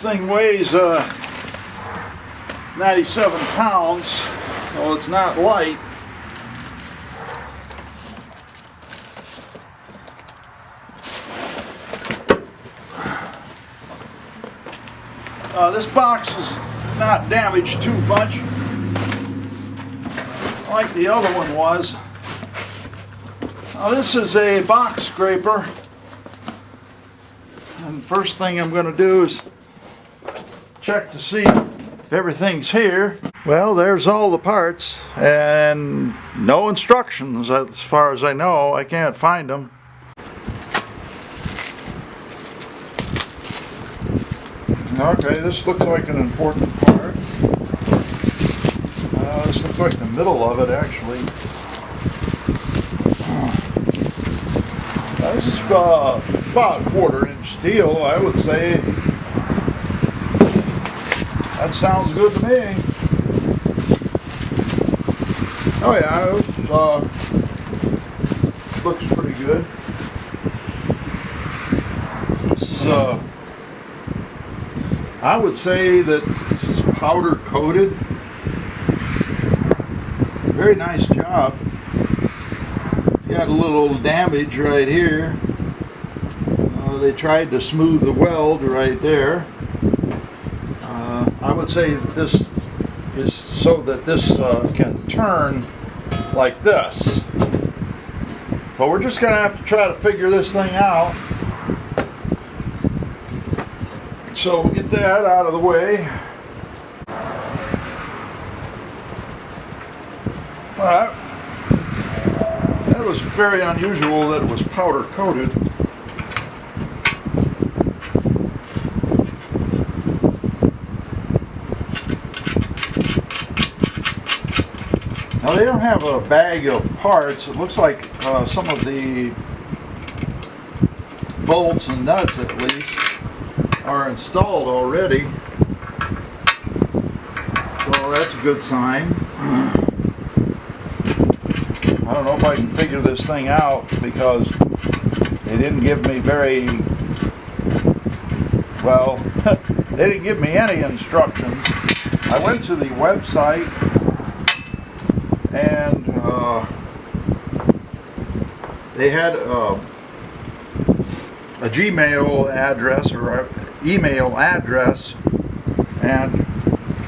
thing weighs 97 pounds, so it's not light. This box is not damaged too much like the other one was. Now this is a box scraper, and the first thing I'm going to do is check to see if everything's here. Well, there's all the parts and no instructions as far as I know. I can't find them. Okay, this looks like an important part. This looks like the middle of it, actually. This is about 1/4-inch steel, I would say. That sounds good to me. Oh yeah, it looks pretty good. This is I would say that this is powder coated. Very nice job. It's got a little damage right here. They tried to smooth the weld right there. I would say that this is so that this can turn like this. So we're just going to have to try to figure this thing out. So we'll get that out of the way. Alright. That was very unusual that it was powder coated. Now they don't have a bag of parts. It looks like some of the bolts and nuts at least are installed already. So that's a good sign. I don't know if I can figure this thing out because they didn't give me very well. They didn't give me any instructions. I went to the website and they had a Gmail address or an email address, and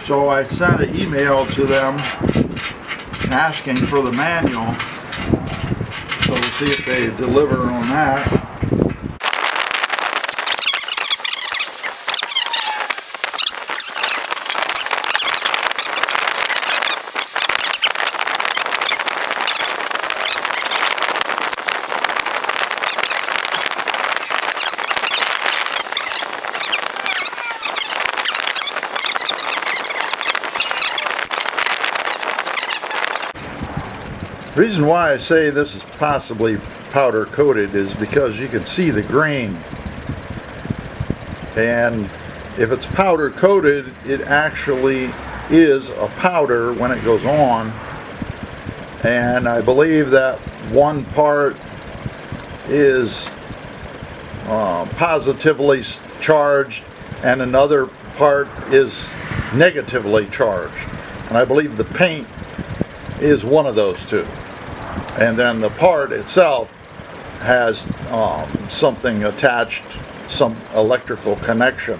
so I sent an email to them asking for the manual. So we'll see if they deliver on that. The reason why I say this is possibly powder coated is because you can see the grain, and if it's powder coated, it actually is a powder when it goes on, and I believe that one part is positively charged and another part is negatively charged, and I believe the paint is one of those two. And then the part itself has something attached, some electrical connection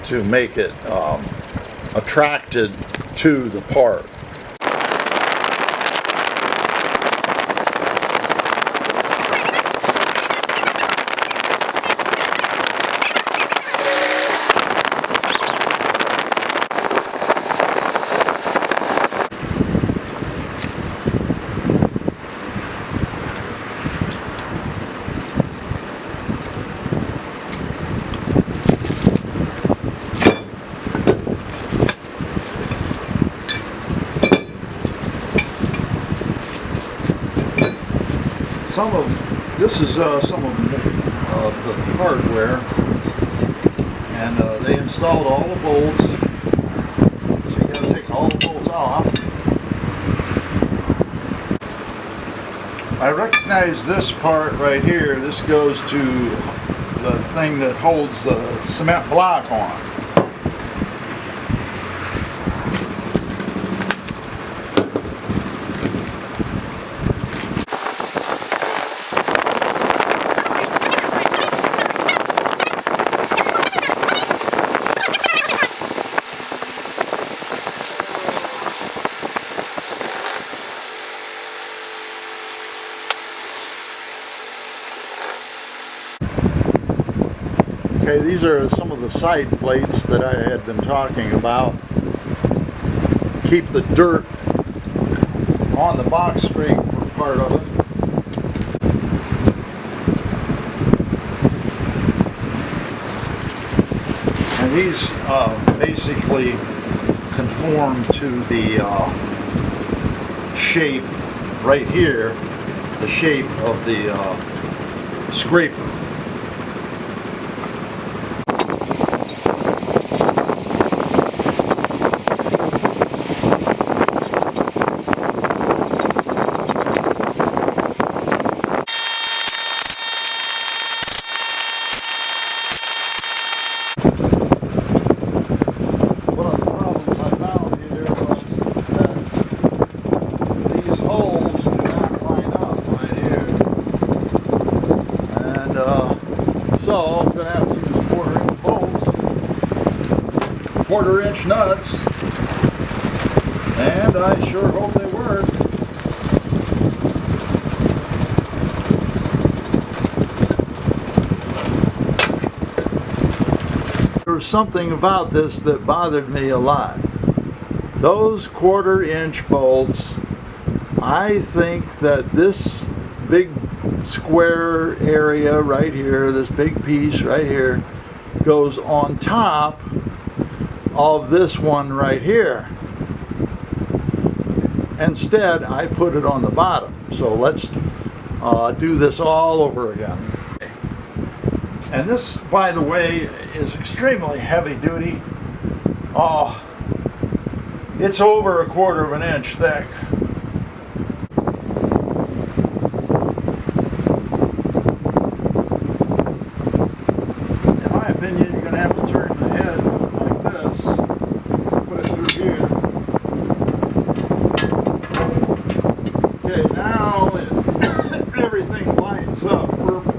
to make it attracted to the part. This is some of the hardware, and they installed all the bolts, so you got to take all the bolts off. I recognize this part right here. This goes to the thing that holds the cement block on. Okay, these are some of the side plates that I had been talking about. Keep the dirt on the box straight for part of it. And these basically conform to the shape right here, the shape of the scraper. So I'm going to have to use quarter-inch bolts, quarter-inch nuts, and I sure hope they work. There was something about this that bothered me a lot. Those quarter-inch bolts, I think that this big square area right here, this big piece right here, goes on top of this one right here. Instead, I put it on the bottom. So let's do this all over again. And this, by the way, is extremely heavy duty. It's over 1/4 of an inch thick. You're going to have to turn the head like this, put it through here. Okay, now everything lines up perfect.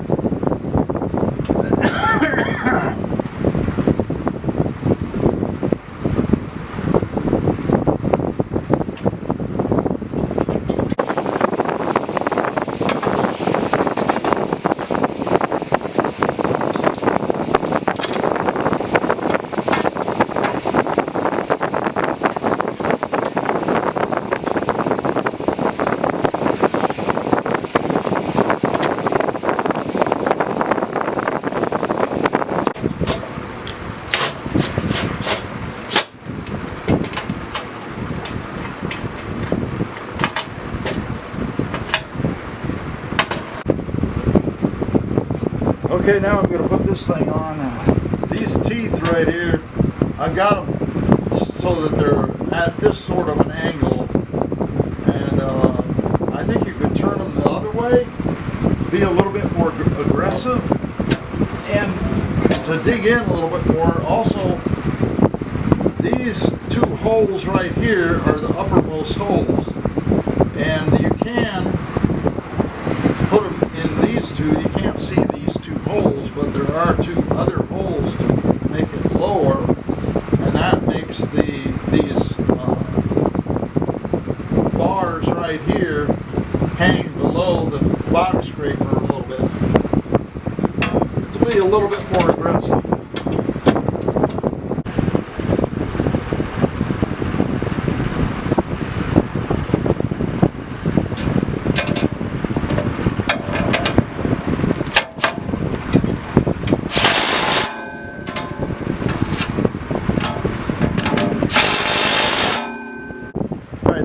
Okay, now I'm going to put this thing on. These teeth right here, I've got them so that they're at this sort of an angle, and I think you could turn them the other way, be a little bit more aggressive, and to dig in a little bit more. Also, these two holes right here are the uppermost holes, and you can put them in these two. You can't see these two holes, but there are two other holes to make it lower, and that makes these bars right here hang below the box scraper a little bit to be a little bit more aggressive.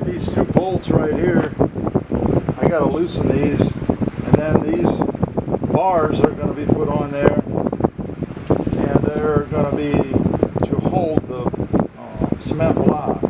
These two bolts right here, I got to loosen these, and then these bars are going to be put on there, and they're going to be to hold the cement block.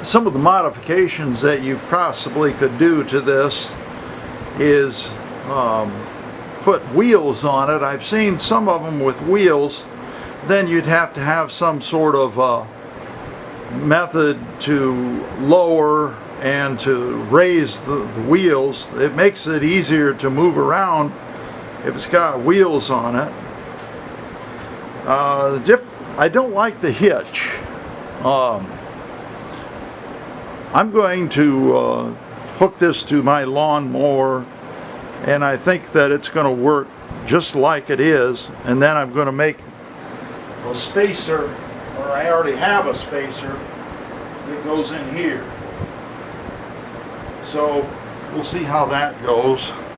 Some of the modifications that you possibly could do to this is put wheels on it. I've seen some of them with wheels. Then you'd have to have some sort of method to lower and to raise the wheels. It makes it easier to move around if it's got wheels on it. I don't like the hitch. I'm going to hook this to my lawn mower, and I think that it's going to work just like it is. And then I'm going to make a spacer, or I already have a spacer that goes in here. So we'll see how that goes.